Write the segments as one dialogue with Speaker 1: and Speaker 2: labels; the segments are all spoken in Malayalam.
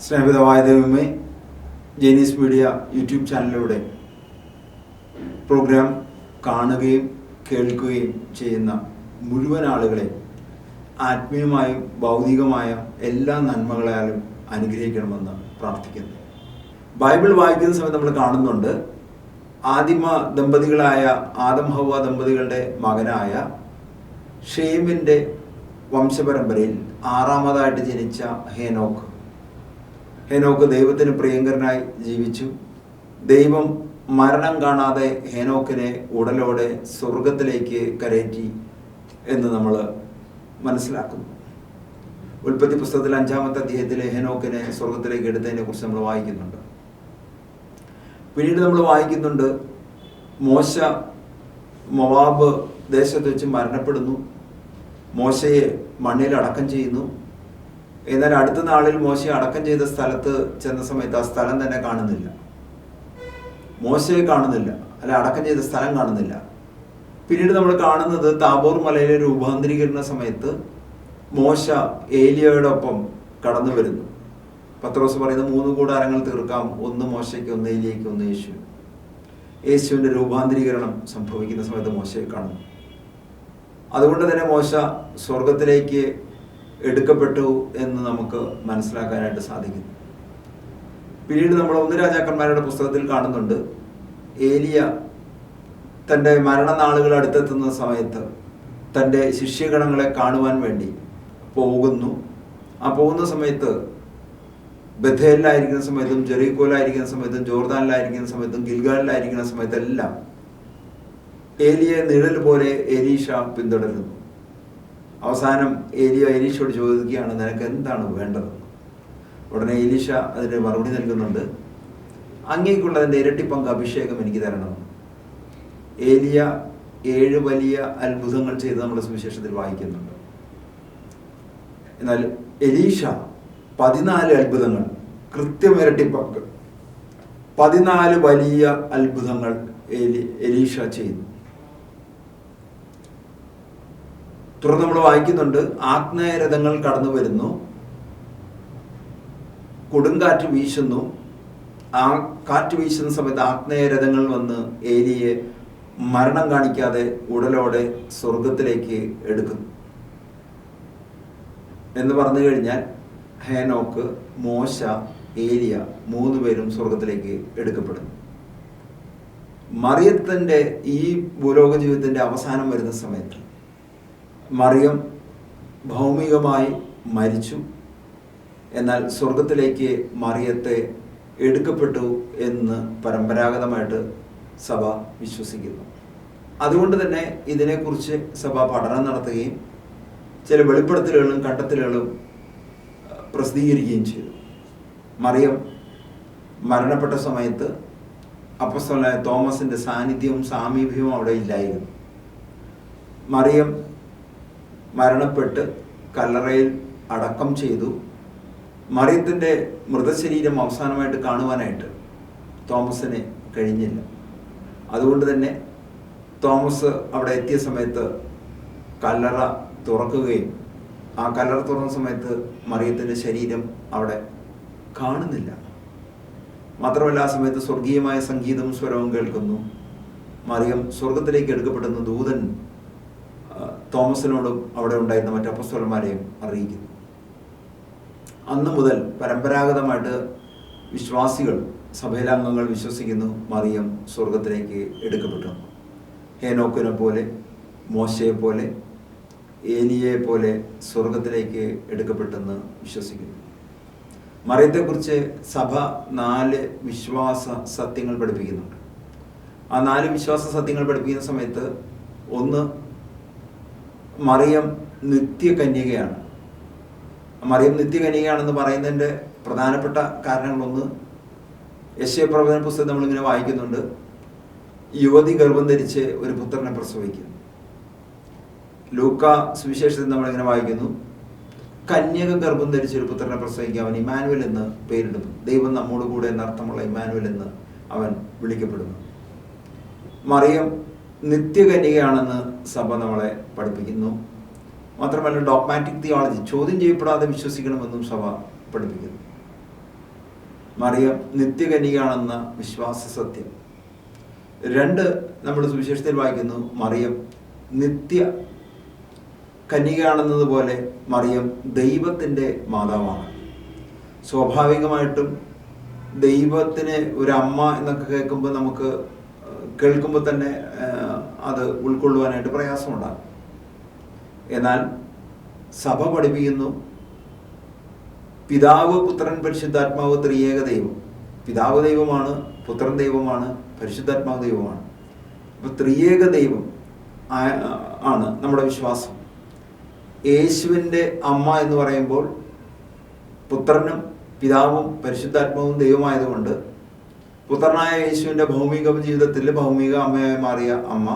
Speaker 1: സ്നേഹപിതാവായ ദൈവമേ, ജെനീസ് മീഡിയ യൂട്യൂബ് ചാനലിലൂടെ പ്രോഗ്രാം കാണുകയും കേൾക്കുകയും ചെയ്യുന്ന മുഴുവൻ ആളുകളെ ആത്മീയമായും ഭൗതികമായും എല്ലാ നന്മകളാലും അനുഗ്രഹിക്കണമെന്ന് പ്രാർത്ഥിക്കുന്നു. ബൈബിൾ വായിക്കുന്ന സമയത്ത് നമ്മൾ കാണുന്നുണ്ട്, ആദിമ ദമ്പതികളായ ആദം ഹവ്വ ദമ്പതികളുടെ മകനായ ഷേമിൻ്റെ വംശപരമ്പരയിൽ ആറാമതായിട്ട് ജനിച്ച ഹേനോക്ക് ദൈവത്തിന് പ്രിയങ്കരനായി ജീവിച്ചു. ദൈവം മരണം കാണാതെ ഹേനോക്കിനെ ഉടലോടെ സ്വർഗത്തിലേക്ക് കയറ്റി എന്ന് നമ്മൾ മനസ്സിലാക്കുന്നു. ഉൽപ്പത്തി പുസ്തകത്തിൽ 5-ാമത്തെ അധ്യായത്തിൽ ഹേനോക്കിനെ സ്വർഗത്തിലേക്ക് എടുത്തതിനെ കുറിച്ച് നമ്മൾ വായിക്കുന്നുണ്ട്. പിന്നീട് നമ്മൾ വായിക്കുന്നുണ്ട്, മോശ മൊവാബ് ദേശത്ത് വെച്ച് മരണപ്പെടുന്നു. മോശയെ മണ്ണിൽ അടക്കം ചെയ്യുന്നു. എന്നാൽ അടുത്ത നാളിൽ മോശയെ അടക്കം ചെയ്ത സ്ഥലത്ത് ചെന്ന സമയത്ത് ആ സ്ഥലം തന്നെ കാണുന്നില്ല, മോശയെ കാണുന്നില്ല, അല്ല അടക്കം ചെയ്ത സ്ഥലം കാണുന്നില്ല. പിന്നീട് നമ്മൾ കാണുന്നത് താബോർ മലയിലെ രൂപാന്തരീകരണ സമയത്ത് മോശ ഏലിയയോടൊപ്പം കടന്നു വരുന്നു. പത്രോസ് പറയുന്ന 3 കൂടാരങ്ങൾ തീർക്കാം, ഒന്ന് മോശയ്ക്ക്, ഒന്ന് ഏലിയയ്ക്ക്, ഒന്ന് യേശു. യേശുവിൻ്റെ രൂപാന്തരീകരണം സംഭവിക്കുന്ന സമയത്ത് മോശയെ കാണുന്നു. അതുകൊണ്ട് തന്നെ മോശ സ്വർഗത്തിലേക്ക് എടുക്കപ്പെട്ടു എന്ന് നമുക്ക് മനസ്സിലാക്കാനായിട്ട് സാധിക്കുന്നു. പിന്നീട് നമ്മൾ 1 രാജാക്കന്മാരുടെ പുസ്തകത്തിൽ കാണുന്നുണ്ട്, ഏലിയ തൻ്റെ മരണനാളുകൾ അടുത്തെത്തുന്ന സമയത്ത് തൻ്റെ ശിഷ്യഗണങ്ങളെ കാണുവാൻ വേണ്ടി പോകുന്നു. ആ പോകുന്ന സമയത്ത് ബഥേലിലായിരിക്കുന്ന സമയത്തും ജെറീക്കോയിലായിരിക്കുന്ന സമയത്തും ജോർദാനിലായിരിക്കുന്ന സമയത്തും ഗിൽഗാലിലായിരിക്കുന്ന സമയത്തെല്ലാം ഏലിയെ നിഴൽ പോലെ എലീഷ പിന്തുടരുന്നു. അവസാനം ഏലിയ എലീഷയോട് ചോദിക്കുകയാണ്, നിനക്ക് എന്താണ് വേണ്ടത്? ഉടനെ എലീഷ അതിന് മറുപടി നൽകുന്നുണ്ട്, അങ്ങേക്കുള്ളതിൻ്റെ ഇരട്ടി പങ്ക് അഭിഷേകം എനിക്ക് തരണം. ഏലിയ 7 വലിയ അത്ഭുതങ്ങൾ ചെയ്ത് നമ്മുടെ സുവിശേഷത്തിൽ വായിക്കുന്നുണ്ട്. എന്നാൽ എലീഷ 14 അത്ഭുതങ്ങൾ, കൃത്യം ഇരട്ടി പങ്ക് 14 വലിയ അത്ഭുതങ്ങൾ എലീഷ ചെയ്തു. തുടർന്ന് നമ്മൾ വായിക്കുന്നുണ്ട്, ആഗ്നേയരഥങ്ങൾ കടന്നു വരുന്നു, കൊടുങ്കാറ്റ് വീശുന്നു. ആ കാറ്റ് വീശുന്ന സമയത്ത് ആഗ്നേയരഥങ്ങൾ വന്ന് ഏലിയെ മരണം കാണിക്കാതെ ഉടലോടെ സ്വർഗത്തിലേക്ക് എടുക്കുന്നു. എന്ന് പറഞ്ഞു കഴിഞ്ഞാൽ ഹേനോക്ക്, മോശ, ഏലിയ 3 പേരും സ്വർഗത്തിലേക്ക് എടുക്കപ്പെടുന്നു. മറിയത്തിൻ്റെ ഈ ഭൂലോക ജീവിതത്തിൻ്റെ അവസാനം വരുന്ന സമയത്ത് മറിയം ഭൗമികമായി മരിച്ചു. എന്നാൽ സ്വർഗത്തിലേക്ക് മറിയത്തെ എടുക്കപ്പെട്ടു എന്ന് പരമ്പരാഗതമായിട്ട് സഭ വിശ്വസിക്കുന്നു. അതുകൊണ്ട് തന്നെ ഇതിനെക്കുറിച്ച് സഭ പഠനം നടത്തുകയും ചില വെളിപ്പെടുത്തലുകളും കണ്ടെത്തലുകളും പ്രസിദ്ധീകരിക്കുകയും ചെയ്തു. മറിയം മരണപ്പെട്ട സമയത്ത് അപ്പോസ്തലനായ തോമസിൻ്റെ സാന്നിധ്യവും സാമീപ്യവും അവിടെ ഇല്ലായിരുന്നു. മറിയം മരണപ്പെട്ട് കല്ലറയിൽ അടക്കം ചെയ്തു. മറിയത്തിൻ്റെ മൃതശരീരം അവസാനമായിട്ട് കാണുവാനായിട്ട് തോമസിന് കഴിഞ്ഞില്ല. അതുകൊണ്ട് തന്നെ തോമസ് അവിടെ എത്തിയ സമയത്ത് കല്ലറ തുറക്കുകയും ആ കല്ലറ തുറന്ന സമയത്ത് മറിയത്തിൻ്റെ ശരീരം അവിടെ കാണുന്നില്ല. മാത്രമല്ല, ആ സമയത്ത് സ്വർഗീയമായ സംഗീതവും സ്വരവും കേൾക്കുന്നു. മറിയം സ്വർഗത്തിലേക്ക് എടുക്കപ്പെടുന്ന ദൂതൻ തോമസിനോടും അവിടെ ഉണ്ടായിരുന്ന മറ്റ് അപ്പോസ്തലന്മാരെയും അറിയിക്കുന്നു. അന്ന് മുതൽ പരമ്പരാഗതമായിട്ട് വിശ്വാസികൾ, സഭയിലെ അംഗങ്ങൾ വിശ്വസിക്കുന്നു, മറിയം സ്വർഗത്തിലേക്ക് എടുക്കപ്പെട്ടു. ഹേനോക്കിനെ പോലെ, മോശയെ പോലെ, ഏലിയെ പോലെ സ്വർഗത്തിലേക്ക് എടുക്കപ്പെട്ടെന്ന് വിശ്വസിക്കുന്നു. മറിയത്തെക്കുറിച്ച് സഭ 4 വിശ്വാസ സത്യങ്ങൾ പഠിപ്പിക്കുന്നുണ്ട്. ആ 4 വിശ്വാസ സത്യങ്ങൾ പഠിപ്പിക്കുന്ന സമയത്ത്, ഒന്ന്, മറിയം നിത്യകന്യകയാണ്. മറിയം നിത്യകന്യകയാണെന്ന് പറയുന്നതിൻ്റെ പ്രധാനപ്പെട്ട കാരണങ്ങളൊന്ന്, യെശയ്യാ പുസ്തകം നമ്മളിങ്ങനെ വായിക്കുന്നുണ്ട്, യുവതി ഗർഭം ധരിച്ച് ഒരു പുത്രനെ പ്രസവിക്കുന്നു. ലൂക്കാ സുവിശേഷത്തിൽ നമ്മളിങ്ങനെ വായിക്കുന്നു, കന്യക ഗർഭം ധരിച്ച് ഒരു പുത്രനെ പ്രസവിക്കുക, അവൻ ഇമ്മാനുവൽ എന്ന് പേരിടുന്നു. ദൈവം നമ്മോട് കൂടെ എന്നർത്ഥമുള്ള ഇമ്മാനുവൽ എന്ന് അവൻ വിളിക്കപ്പെടുന്നു. മറിയം നിത്യകന്യകയാണെന്ന് സഭ നമ്മളെ പഠിപ്പിക്കുന്നു. മാത്രമല്ല, ഡോഗ്മാറ്റിക് തിയോളജി, ചോദ്യം ചെയ്യപ്പെടാതെ വിശ്വസിക്കണമെന്നും സഭ പഠിപ്പിക്കുന്നു. മറിയം നിത്യകന്യകയാണെന്ന വിശ്വാസ സത്യം. 2, നമ്മുടെ സുവിശേഷത്തിൽ വായിക്കുന്നു മറിയം നിത്യ കന്യകയാണെന്നതുപോലെ മറിയം ദൈവത്തിൻ്റെ മാതാവാണ്. സ്വാഭാവികമായിട്ടും ദൈവത്തിന് ഒരു അമ്മ എന്നൊക്കെ കേൾക്കുമ്പോൾ തന്നെ അത് ഉൾക്കൊള്ളുവാനായിട്ട് പ്രയാസമുണ്ടാകും. എന്നാൽ സഭ പഠിപ്പിക്കുന്നു പിതാവ്, പുത്രൻ, പരിശുദ്ധാത്മാവ് ത്രിയേക ദൈവം. പിതാവ് ദൈവമാണ്, പുത്രൻ ദൈവമാണ്, പരിശുദ്ധാത്മാവ് ദൈവമാണ്. അപ്പോൾ ത്രിയേക ദൈവം ആണ് നമ്മുടെ വിശ്വാസം. യേശുവിൻ്റെ അമ്മ എന്ന് പറയുമ്പോൾ പുത്രനും പിതാവും പരിശുദ്ധാത്മാവും ദൈവമായതുകൊണ്ട് പുത്രനായ യേശുവിൻ്റെ ഭൗമിക ജീവിതത്തിൽ ഭൗമിക അമ്മയായി മാറിയ അമ്മ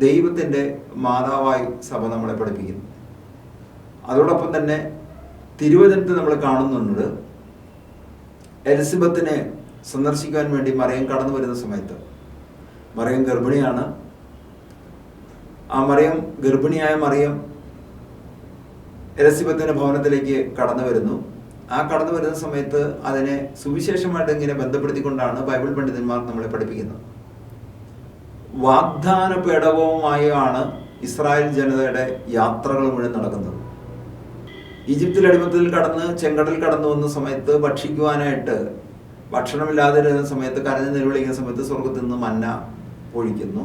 Speaker 1: ദൈവത്തിൻ്റെ മാതാവായി സഭ നമ്മളെ പഠിപ്പിക്കുന്നു. അതോടൊപ്പം തന്നെ തിരുവചനത്തിൽ നമ്മൾ കാണുന്നുണ്ട് എലിസബത്തിനെ സന്ദർശിക്കാൻ വേണ്ടി മറിയം കടന്നു വരുന്ന സമയത്ത് മറിയം ഗർഭിണിയാണ്. ഗർഭിണിയായ മറിയം എലിസബത്തിന്റെ ഭവനത്തിലേക്ക് കടന്നു വരുന്നു. ആ കടന്നു വരുന്ന സമയത്ത് അതിനെ സുവിശേഷമായിട്ട് ഇങ്ങനെ ബന്ധപ്പെടുത്തിക്കൊണ്ടാണ് ബൈബിൾ പണ്ഡിതന്മാർ നമ്മളെ പഠിപ്പിക്കുന്നത്. വാഗ്ദാന പേടകവുമായാണ് ഇസ്രായേൽ ജനതയുടെ യാത്രകൾ മുഴുവൻ നടക്കുന്നത്. ഈജിപ്തിൽ അടിമത്തത്തിൽ കടന്ന് ചെങ്കടൽ കടന്നു വന്ന സമയത്ത് ഭക്ഷിക്കുവാനായിട്ട് ഭക്ഷണമില്ലാതിരുന്ന സമയത്ത് കരഞ്ഞ് നിലവിളിക്കുന്ന സമയത്ത് സ്വർഗത്തിൽ നിന്ന് മന്ന പൊഴിക്കുന്നു.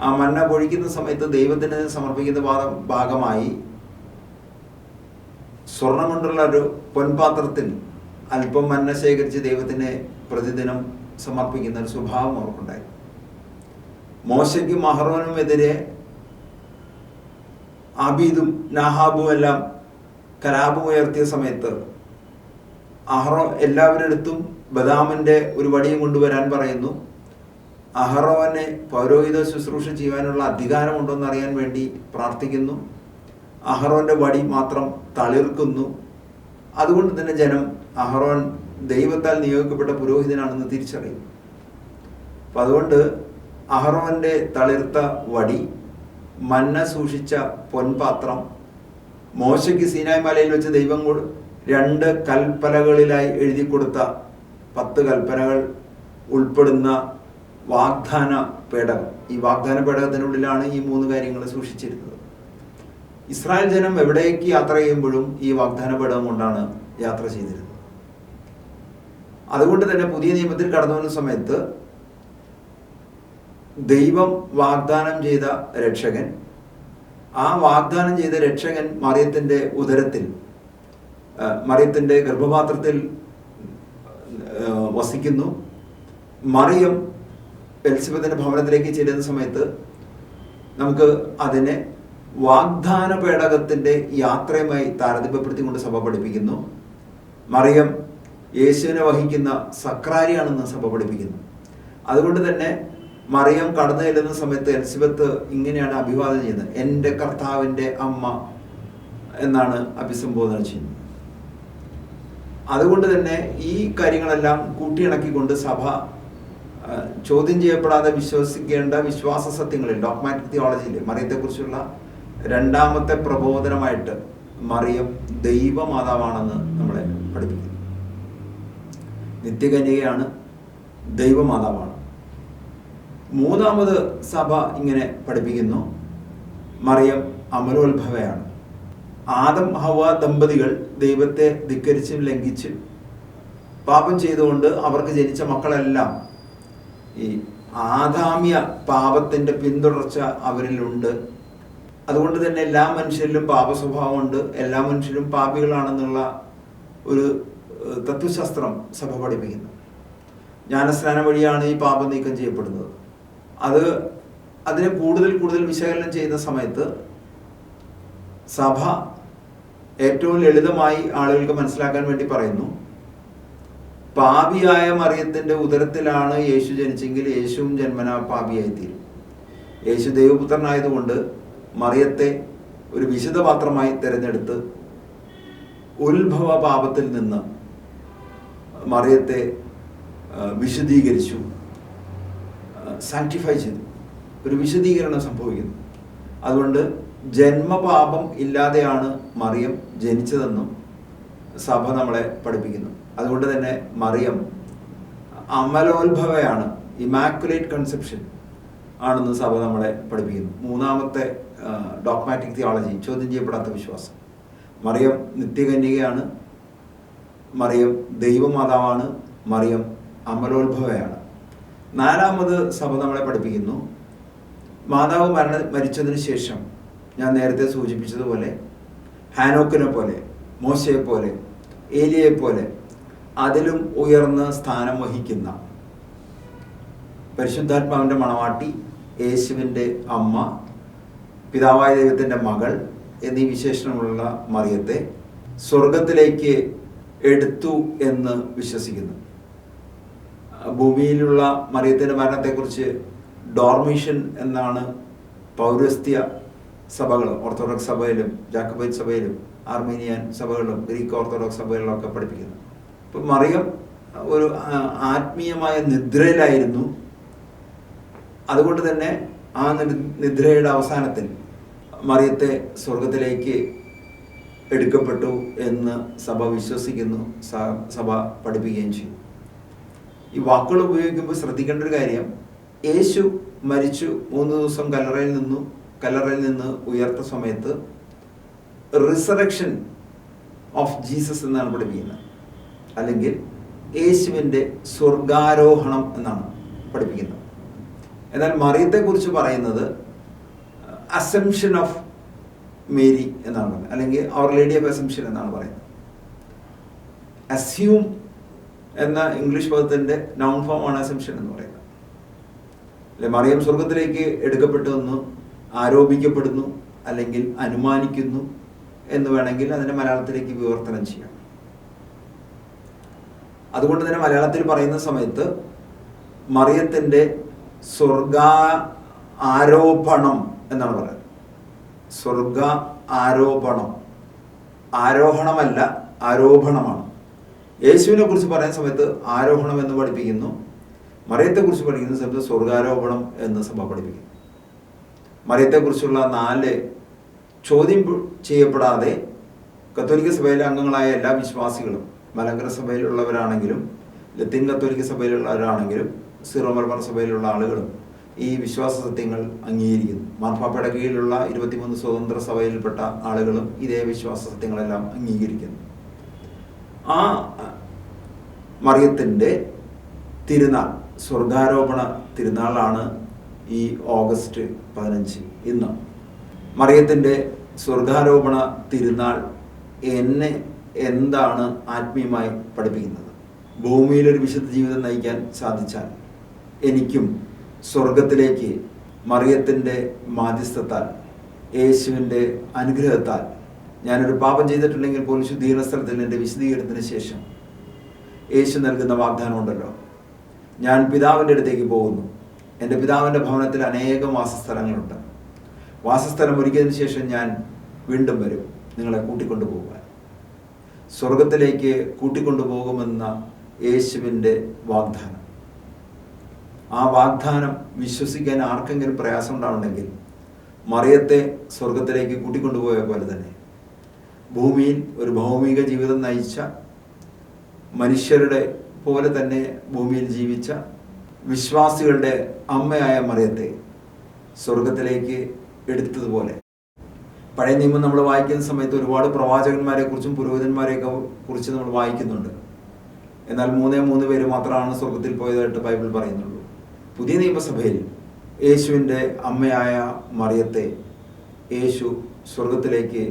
Speaker 1: ആ മന്ന പൊഴിക്കുന്ന സമയത്ത് ദൈവത്തിന് സമർപ്പിക്കുന്ന ഭാഗമായി സ്വർണം കൊണ്ടുള്ള ഒരു പൊൻപാത്രത്തിൽ അല്പം മന്ന ശേഖരിച്ച് ദൈവത്തിന് പ്രതിദിനം സമർപ്പിക്കുന്ന ഒരു സ്വഭാവം അവർക്കുണ്ടായി. മോശയ്ക്കും അഹറോനും എതിരെ ആബീദും നാഹാബും എല്ലാം കലാപം ഉയർത്തിയ സമയത്ത് അഹറോ എല്ലാവരുടെ അടുത്തും ബദാമിന്റെ ഒരു വടിയും കൊണ്ടുവരാൻ പറയുന്നു. അഹറോനെ പൗരോഹിത ശുശ്രൂഷ ചെയ്യാനുള്ള അധികാരമുണ്ടോ എന്ന് അറിയാൻ വേണ്ടി പ്രാർത്ഥിക്കുന്നു. അഹറോന്റെ വടി മാത്രം തളിർക്കുന്നു. അതുകൊണ്ട് തന്നെ ജനം അഹറോൻ ദൈവത്താൽ നിയോഗിക്കപ്പെട്ട പുരോഹിതനാണെന്ന് തിരിച്ചറിയുന്നു. അപ്പം അതുകൊണ്ട് അഹറോന്റെ തളിർത്ത വടി, മന്ന സൂക്ഷിച്ച പൊൻപാത്രം, മോശയ്ക്ക് സീനായ് മലയിൽ വെച്ച് ദൈവം 2 കൽപ്പലകളിലായി എഴുതി കൊടുത്ത 10 കൽപ്പനകൾ ഉൾപ്പെടുന്ന വാഗ്ദാന പേടകം. ഈ വാഗ്ദാന പേടകത്തിനുള്ളിലാണ് ഈ 3 കാര്യങ്ങൾ സൂക്ഷിച്ചിരുന്നത്. ഇസ്രായേൽ ജനം എവിടേക്ക് യാത്ര ചെയ്യുമ്പോഴും ഈ വാഗ്ദാന പേടകം കൊണ്ടാണ് യാത്ര ചെയ്തിരുന്നത്. അതുകൊണ്ട് തന്നെ പുതിയ നിയമത്തിൽ കടന്നു വരുന്ന സമയത്ത് ദൈവം വാഗ്ദാനം ചെയ്ത രക്ഷകൻ, ആ വാഗ്ദാനം ചെയ്ത രക്ഷകൻ മറിയത്തിന്റെ ഉദരത്തിൽ, മറിയത്തിന്റെ ഗർഭപാത്രത്തിൽ വസിക്കുന്നു. മറിയം എലിസബത്തിന്റെ ഭവനത്തിലേക്ക് ചെല്ലുന്ന സമയത്ത് നമുക്ക് അതിനെ വാഗ്ദാന പേടകത്തിന്റെ യാത്രയുമായി താരതമ്യപ്പെടുത്തിക്കൊണ്ട് സഭ പഠിപ്പിക്കുന്നു. മറിയം യേശുവിനെ വഹിക്കുന്ന സക്രാരിയാണെന്ന് സഭ പഠിപ്പിക്കുന്നു. അതുകൊണ്ട് തന്നെ മറിയം കടന്നു ചെല്ലുന്ന സമയത്ത് എലിസബത്ത് ഇങ്ങനെയാണ് അഭിവാദനം ചെയ്യുന്നത്, എൻ്റെ കർത്താവിൻ്റെ അമ്മ എന്നാണ് അഭിസംബോധന ചെയ്യുന്നത്. അതുകൊണ്ട് തന്നെ ഈ കാര്യങ്ങളെല്ലാം കൂട്ടിയിണക്കിക്കൊണ്ട് സഭ ചോദ്യം ചെയ്യപ്പെടാതെ വിശ്വസിക്കേണ്ട വിശ്വാസ സത്യങ്ങളിൽ, ഡോഗ്മാറ്റിക് തിയോളജിയിൽ മറിയത്തെക്കുറിച്ചുള്ള 2ാമത്തെ പ്രബോധനമായിട്ട് മറിയം ദൈവമാതാവാണെന്ന് നമ്മളെ പഠിപ്പിക്കുന്നു. നിത്യകന്യകയാണ്, ദൈവമാതാവാണ്. 3ാമത് സഭ ഇങ്ങനെ പഠിപ്പിക്കുന്നു, മറിയം അമലോത്ഭവയാണ്. ആദം ഹവ്വ ദമ്പതികൾ ദൈവത്തെ ധിക്കരിച്ചും ലംഘിച്ചും പാപം ചെയ്തുകൊണ്ട് അവർക്ക് ജനിച്ച മക്കളെല്ലാം ഈ ആദാമ്യ പാപത്തിന്റെ പിന്തുടർച്ച അവരിലുണ്ട്. അതുകൊണ്ട് തന്നെ എല്ലാ മനുഷ്യരിലും പാപസ്വഭാവമുണ്ട്, എല്ലാ മനുഷ്യരും പാപികളാണെന്നുള്ള ഒരു തത്വശാസ്ത്രം സഭ പഠിപ്പിക്കുന്നു. ജ്ഞാനസ്നാനം വഴിയാണ് ഈ പാപം നീക്കം ചെയ്യപ്പെടുന്നത്. അതിനെ കൂടുതൽ വിശകലനം ചെയ്യുന്ന സമയത്ത് സഭ ഏറ്റവും ലളിതമായി ആളുകൾക്ക് മനസ്സിലാക്കാൻ വേണ്ടി പറയുന്നു, പാപിയായ മറിയത്തിന്റെ ഉദരത്തിലാണ് യേശു ജനിച്ചെങ്കിൽ യേശുവും ജന്മനാ പാപിയായിത്തീരും. യേശു ദൈവപുത്രനായതുകൊണ്ട് മറിയത്തെ ഒരു വിശുദ്ധ പാത്രമായി തിരഞ്ഞെടുത്ത് ഉത്ഭവ പാപത്തിൽ നിന്ന് മറിയത്തെ വിശുദ്ധീകരിച്ചു, സാങ്ക്ടിഫൈ ചെയ്തു, ഒരു വിശുദ്ധീകരണം സംഭവിക്കുന്നു. അതുകൊണ്ട് ജന്മപാപം ഇല്ലാതെയാണ് മറിയം ജനിച്ചതെന്നും സഭ നമ്മളെ പഠിപ്പിക്കുന്നു. അതുകൊണ്ട് തന്നെ മറിയം അമലോത്ഭവയാണ്, ഇമാക്കുലേറ്റ് കൺസെപ്ഷൻ ആണെന്ന് സഭ നമ്മളെ പഠിപ്പിക്കുന്നു. മൂന്നാമത്തെ ഡോഗ്മാറ്റിക് തിയോളജി, ചോദ്യം ചെയ്യപ്പെടാത്ത വിശ്വാസം. മറിയം നിത്യകന്യകയാണ്, മറിയം ദൈവമാതാവാണ്, മറിയം അമലോത്ഭവയാണ്. നാലാമത് സഭ നമ്മളെ പഠിപ്പിക്കുന്നു, മാതാവ് മരിച്ചതിന് ശേഷം ഞാൻ നേരത്തെ സൂചിപ്പിച്ചതുപോലെ ഹാനോക്കിനെ പോലെ, മോശയെ പോലെ, ഏലിയെ പോലെ അതിലും ഉയർന്ന സ്ഥാനം വഹിക്കുന്ന പരിശുദ്ധാത്മാവിൻ്റെ മണവാട്ടി, യേശുവിൻ്റെ അമ്മ, പിതാവായ ദൈവത്തിൻ്റെ മകൾ എന്നീ വിശേഷണങ്ങളുള്ള മറിയത്തെ സ്വർഗത്തിലേക്ക് എടുത്തു എന്ന് വിശ്വസിക്കുന്നു. ഭൂമിയിലുള്ള മറിയത്തിൻ്റെ മരണത്തെക്കുറിച്ച് ഡോർമിഷൻ എന്നാണ് പൗരസ്ത്യ സഭകൾ, ഓർത്തഡോക്സ് സഭയിലും ജാക്കബൈറ്റ് സഭയിലും ആർമീനിയൻ സഭകളിലും ഗ്രീക്ക് ഓർത്തഡോക്സ് സഭകളിലും ഒക്കെ പഠിപ്പിക്കുന്നത്. ഇപ്പം മറിയം ഒരു ആത്മീയമായ നിദ്രയിലായിരുന്നു. അതുകൊണ്ട് തന്നെ ആ നിദ്രയുടെ അവസാനത്തിൽ മറിയത്തെ സ്വർഗത്തിലേക്ക് എടുക്കപ്പെട്ടു എന്ന് സഭ വിശ്വസിക്കുന്നു, സഭ പഠിപ്പിക്കുകയും ചെയ്യും. ഈ വാക്കുകൾ ഉപയോഗിക്കുമ്പോൾ ശ്രദ്ധിക്കേണ്ട ഒരു കാര്യം, യേശു മരിച്ചു 3 ദിവസം കല്ലറയിൽ നിന്ന് ഉയർത്ത സമയത്ത് റിസറക്ഷൻ ഓഫ് ജീസസ് എന്നാണ് പഠിപ്പിക്കുന്നത്, അല്ലെങ്കിൽ യേശുവിൻ്റെ സ്വർഗാരോഹണം എന്നാണ് പഠിപ്പിക്കുന്നത്. എന്നാൽ മറിയത്തെക്കുറിച്ച് പറയുന്നത് അസംഷൻ ഓഫ് മേരി എന്നാണ് പറയുന്നത്, അല്ലെങ്കിൽ അവർ ലേഡി ഓഫ് അസംഷൻ എന്നാണ് പറയുന്നത്. അസ്യൂം എന്ന ഇംഗ്ലീഷ് പദത്തിൻ്റെ നൗൺ ഫോം ആണ് അസംഷൻ എന്ന് പറയുന്നത്. അല്ലെ, മറിയം സ്വർഗത്തിലേക്ക് എടുക്കപ്പെട്ടു എന്ന് ആരോപിക്കപ്പെടുന്നു അല്ലെങ്കിൽ അനുമാനിക്കുന്നു എന്ന് വേണമെങ്കിൽ അതിനെ മലയാളത്തിലേക്ക് വിവർത്തനം ചെയ്യാം. അതുകൊണ്ട് തന്നെ മലയാളത്തിൽ പറയുന്ന സമയത്ത് മറിയത്തിൻ്റെ സ്വർഗ ആരോപണം എന്നാണ് പറയുന്നത്. സ്വർഗ ആരോപണം, ആരോഹണമല്ല, ആരോപണമാണ്. യേശുവിനെ കുറിച്ച് പറയുന്ന സമയത്ത് ആരോഹണം എന്ന് പഠിപ്പിക്കുന്നു, മറിയത്തെക്കുറിച്ച് പഠിക്കുന്ന സമയത്ത് സ്വർഗാരോപണം എന്ന് സഭ പഠിപ്പിക്കുന്നു. മറിയത്തെക്കുറിച്ചുള്ള 4 ചോദ്യം ചെയ്യപ്പെടാതെ കത്തോലിക്ക സഭയിലെ അംഗങ്ങളായ എല്ലാ വിശ്വാസികളും, മലങ്കര സഭയിലുള്ളവരാണെങ്കിലും ലത്തീൻ കത്തോലിക്ക സഭയിലുള്ളവരാണെങ്കിലും സീറോ മലബാർ സഭയിലുള്ള ആളുകളും ഈ വിശ്വാസ സത്യങ്ങൾ അംഗീകരിക്കുന്നു. മാർപ്പാപ്പയുടെ കീഴിലുള്ള 23 സ്വതന്ത്ര സഭയിൽപ്പെട്ട ആളുകളും ഇതേ വിശ്വാസ സത്യങ്ങളെല്ലാം അംഗീകരിക്കുന്നു. ആ മറിയത്തിൻ്റെ തിരുനാൾ, സ്വർഗാരോപണ തിരുനാളാണ് ഈ ഓഗസ്റ്റ് 15 ഇന്ന്. മറിയത്തിൻ്റെ സ്വർഗാരോപണ തിരുനാൾ എന്നെ എന്താണ് ആത്മീയമായി പഠിപ്പിക്കുന്നത്? ഭൂമിയിലൊരു വിശുദ്ധ ജീവിതം നയിക്കാൻ സാധിച്ചാൽ എനിക്കും സ്വർഗത്തിലേക്ക് മറിയത്തിൻ്റെ മാധ്യസ്ഥത്താൽ, യേശുവിൻ്റെ അനുഗ്രഹത്താൽ, ഞാനൊരു പാപം ചെയ്തിട്ടുണ്ടെങ്കിൽ പോലും ശുദ്ധീകരണ സ്ഥലത്തിൽ എൻ്റെ വിശദീകരണത്തിന് ശേഷം യേശു നൽകുന്ന വാഗ്ദാനം ഉണ്ടല്ലോ, ഞാൻ പിതാവിൻ്റെ അടുത്തേക്ക് പോകുന്നു, എൻ്റെ പിതാവിൻ്റെ ഭവനത്തിൽ അനേകം വാസസ്ഥലങ്ങളുണ്ട്, വാസസ്ഥലം ഒരുക്കിയതിന് ശേഷം ഞാൻ വീണ്ടും വരും നിങ്ങളെ കൂട്ടിക്കൊണ്ടുപോകാൻ. സ്വർഗത്തിലേക്ക് കൂട്ടിക്കൊണ്ടുപോകുമെന്ന യേശുവിൻ്റെ വാഗ്ദാനം, ആ വാഗ്ദാനം വിശ്വസിക്കാൻ ആർക്കെങ്കിലും പ്രയാസം ഉണ്ടാവുണ്ടെങ്കിൽ മറിയത്തെ സ്വർഗത്തിലേക്ക് കൂട്ടിക്കൊണ്ടുപോയ പോലെ തന്നെ ഭൂമിയിൽ ഒരു ഭൗമിക ജീവിതം നയിച്ച മനുഷ്യരുടെ പോലെ തന്നെ ഭൂമിയിൽ ജീവിച്ച വിശ്വാസികളുടെ അമ്മയായ മറിയത്തെ സ്വർഗത്തിലേക്ക് എടുത്തതുപോലെ, പഴയ നിയമം നമ്മൾ വായിക്കുന്ന സമയത്ത് ഒരുപാട് പ്രവാചകന്മാരെ കുറിച്ചും പുരോഹിതന്മാരെയൊക്കെ കുറിച്ച് നമ്മൾ വായിക്കുന്നുണ്ട്. എന്നാൽ 3 പേര് മാത്രമാണ് സ്വർഗത്തിൽ പോയതായിട്ട് ബൈബിൾ പറയുന്നുള്ളൂ. പുതിയ നിയമസഭയിൽ യേശുവിൻ്റെ അമ്മയായ മറിയത്തെ യേശു സ്വർഗത്തിലേക്ക്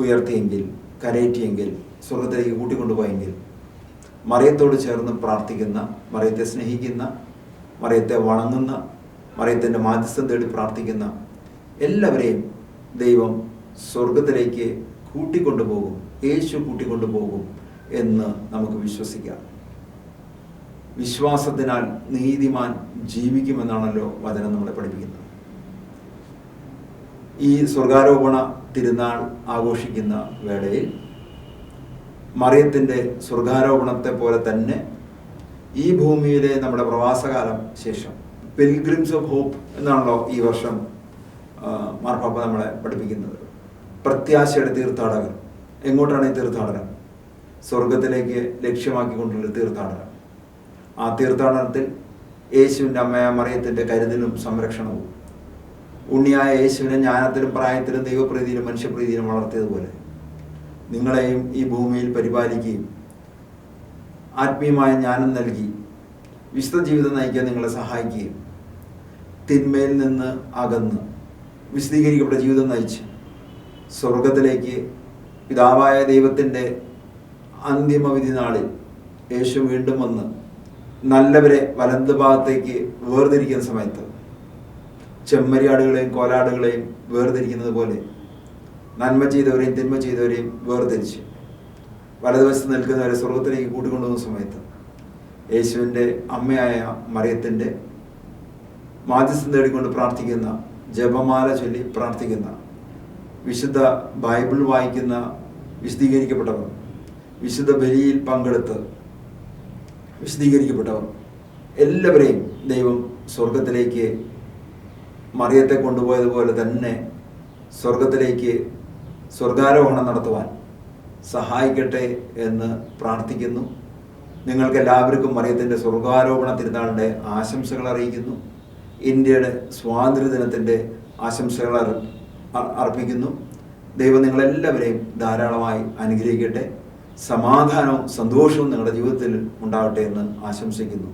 Speaker 1: ഉയർത്തിയെങ്കിൽ, കരയേറ്റിയെങ്കിൽ, സ്വർഗത്തിലേക്ക് കൂട്ടിക്കൊണ്ടുപോയെങ്കിൽ മറിയത്തോട് ചേർന്ന് പ്രാർത്ഥിക്കുന്ന, മറിയത്തെ സ്നേഹിക്കുന്ന, മറിയത്തെ വണങ്ങുന്ന, മറിയത്തിൻ്റെ മാധ്യസ്ഥം തേടി പ്രാർത്ഥിക്കുന്ന എല്ലാവരെയും ദൈവം സ്വർഗത്തിലേക്ക് കൂട്ടിക്കൊണ്ടുപോകും, യേശു കൂട്ടിക്കൊണ്ടുപോകും എന്ന് നമുക്ക് വിശ്വസിക്കാം. വിശ്വാസത്തിനാൽ നീതിമാൻ ജീവിക്കുമെന്നാണല്ലോ വചനം നമ്മളെ പഠിപ്പിക്കുന്നത്. ഈ സ്വർഗാരോപണ തിരുനാൾ ആഘോഷിക്കുന്ന വേളയിൽ മറിയത്തിൻ്റെ സ്വർഗാരോപണത്തെ പോലെ തന്നെ ഈ ഭൂമിയിലെ നമ്മുടെ പ്രവാസകാലം ശേഷം പിൽഗ്രിംസ് ഓഫ് ഹോപ്പ് എന്നാണല്ലോ ഈ വർഷം മാർപ്പാപ്പ നമ്മളെ പഠിപ്പിക്കുന്നത്. പ്രത്യാശയുടെ തീർത്ഥാടകർ. എങ്ങോട്ടാണ് ഈ തീർത്ഥാടനം? സ്വർഗത്തിലേക്ക് ലക്ഷ്യമാക്കിക്കൊണ്ടുള്ള തീർത്ഥാടനം. ആ തീർത്ഥാടനത്തിൽ യേശുവിൻ്റെ അമ്മയായ മറിയത്തിൻ്റെ കരുതലും സംരക്ഷണവും, ഉണ്ണിയായ യേശുവിനെ ജ്ഞാനത്തിലും പ്രായത്തിലും ദൈവപ്രീതിയിലും മനുഷ്യപ്രീതിയിലും വളർത്തിയതുപോലെ നിങ്ങളെയും ഈ ഭൂമിയിൽ പരിപാലിക്കുകയും ആത്മീയമായ ജ്ഞാനം നൽകി വിശുദ്ധ ജീവിതം നയിക്കാൻ നിങ്ങളെ സഹായിക്കുകയും തിന്മയിൽ നിന്ന് അകന്ന് വിശദീകരിക്കപ്പെട്ട ജീവിതം നയിച്ച് സ്വർഗത്തിലേക്ക് പിതാവായ ദൈവത്തിൻ്റെ അന്തിമവിധി നാളിൽ യേശു വീണ്ടും വന്ന് നല്ലവരെ വലത് ഭാഗത്തേക്ക് വേർതിരിക്കുന്ന സമയത്ത് ചെമ്മരിയാടുകളെയും കോലാടുകളെയും വേർതിരിക്കുന്നത് പോലെ നന്മ ചെയ്തവരെയും തിന്മ ചെയ്തവരെയും വേർതിരിച്ച് വലതുവശത്ത് നിൽക്കുന്നവരെ സ്വർഗത്തിലേക്ക് കൂട്ടിക്കൊണ്ടുപോകുന്ന സമയത്ത് യേശുവിൻ്റെ അമ്മയായ മറിയത്തിൻ്റെ മാധ്യസ്ഥം തേടിക്കൊണ്ട് പ്രാർത്ഥിക്കുന്ന, ജപമാല ചൊല്ലി പ്രാർത്ഥിക്കുന്ന, വിശുദ്ധ ബൈബിൾ വായിക്കുന്ന വിശദീകരിക്കപ്പെട്ടവർ, വിശുദ്ധ ബലിയിൽ പങ്കെടുത്ത് വിശദീകരിക്കപ്പെട്ടവർ എല്ലാവരെയും ദൈവം സ്വർഗത്തിലേക്ക് മറിയത്തെ കൊണ്ടുപോയതുപോലെ തന്നെ സ്വർഗത്തിലേക്ക് സ്വർഗാരോഹണം നടത്തുവാൻ സഹായിക്കട്ടെ എന്ന് പ്രാർത്ഥിക്കുന്നു. നിങ്ങൾക്കെല്ലാവർക്കും മറിയത്തിൻ്റെ സ്വർഗാരോപണ തിരുനാളിൻ്റെ ആശംസകൾ അറിയിക്കുന്നു. ഇന്ത്യയുടെ സ്വാതന്ത്ര്യദിനത്തിൻ്റെ ആശംസകൾ അർപ്പിക്കുന്നു. ദൈവം നിങ്ങളെല്ലാവരെയും ധാരാളമായി അനുഗ്രഹിക്കട്ടെ. സമാധാനവും സന്തോഷവും നിങ്ങളുടെ ജീവിതത്തിൽ ഉണ്ടാവട്ടെ എന്ന് ആശംസിക്കുന്നു.